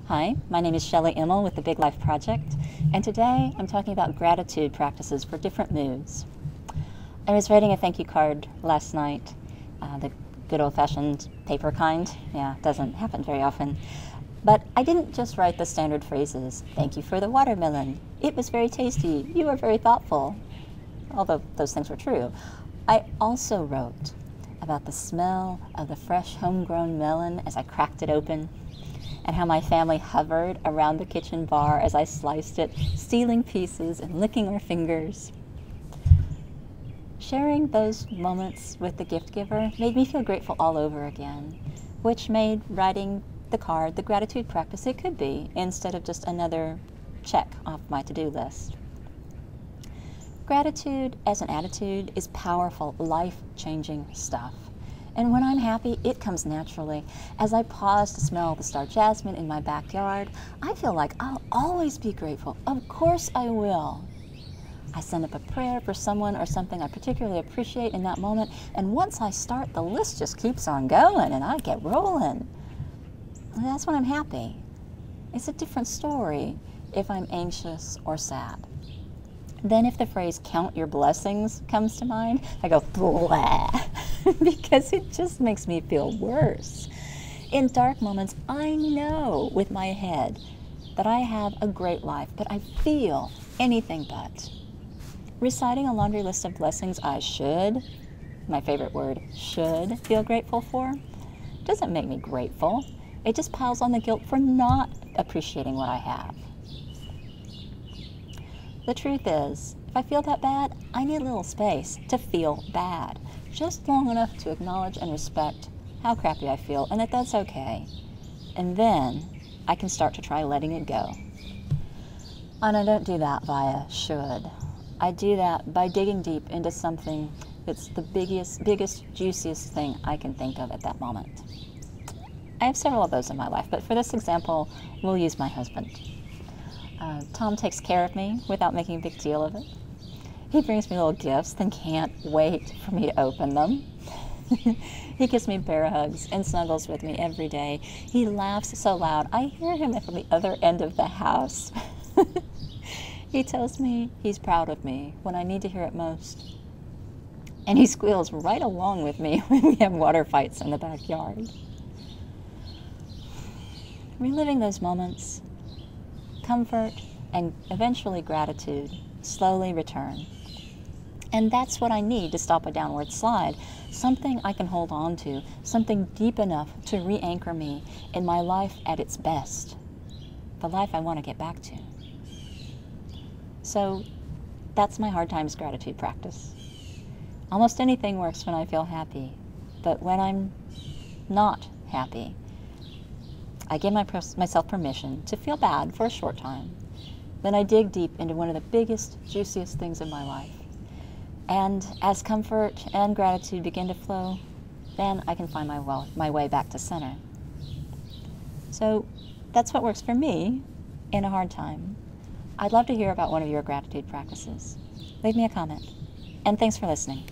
Hi, my name is Shelley Immel with the Big Life Project, and today I'm talking about gratitude practices for different moods. I was writing a thank you card last night, the good old-fashioned paper kind. Yeah, it doesn't happen very often. But I didn't just write the standard phrases, thank you for the watermelon, it was very tasty, you were very thoughtful, although those things were true. I also wrote about the smell of the fresh homegrown melon as I cracked it open, and how my family hovered around the kitchen bar as I sliced it, stealing pieces and licking our fingers. Sharing those moments with the gift giver made me feel grateful all over again, which made writing the card the gratitude practice it could be, instead of just another check off my to-do list. Gratitude as an attitude is powerful, life-changing stuff. And when I'm happy, it comes naturally. As I pause to smell the star jasmine in my backyard, I feel like I'll always be grateful. Of course I will. I send up a prayer for someone or something I particularly appreciate in that moment, and once I start, the list just keeps on going and I get rolling. And that's when I'm happy. It's a different story if I'm anxious or sad. Then if the phrase count your blessings comes to mind, I go blah, because it just makes me feel worse. In dark moments, I know with my head that I have a great life, but I feel anything but. Reciting a laundry list of blessings I should, my favorite word, should feel grateful for, doesn't make me grateful. It just piles on the guilt for not appreciating what I have. The truth is, if I feel that bad, I need a little space to feel bad, just long enough to acknowledge and respect how crappy I feel and that that's okay. And then I can start to try letting it go. And I don't do that via should. I do that by digging deep into something that's the biggest, juiciest thing I can think of at that moment. I have several of those in my life, but for this example, we'll use my husband. Tom takes care of me without making a big deal of it. He brings me little gifts and can't wait for me to open them. He gives me bear hugs and snuggles with me every day. He laughs so loud, I hear him from the other end of the house. He tells me he's proud of me when I need to hear it most. And he squeals right along with me when we have water fights in the backyard. Reliving those moments, comfort and eventually gratitude slowly return. And that's what I need to stop a downward slide, something I can hold on to, something deep enough to re-anchor me in my life at its best, the life I want to get back to. So that's my hard times gratitude practice. Almost anything works when I feel happy, but when I'm not happy, I give myself permission to feel bad for a short time. Then I dig deep into one of the biggest, juiciest things in my life. And as comfort and gratitude begin to flow, then I can find my way back to center. So that's what works for me in a hard time. I'd love to hear about one of your gratitude practices. Leave me a comment. And thanks for listening.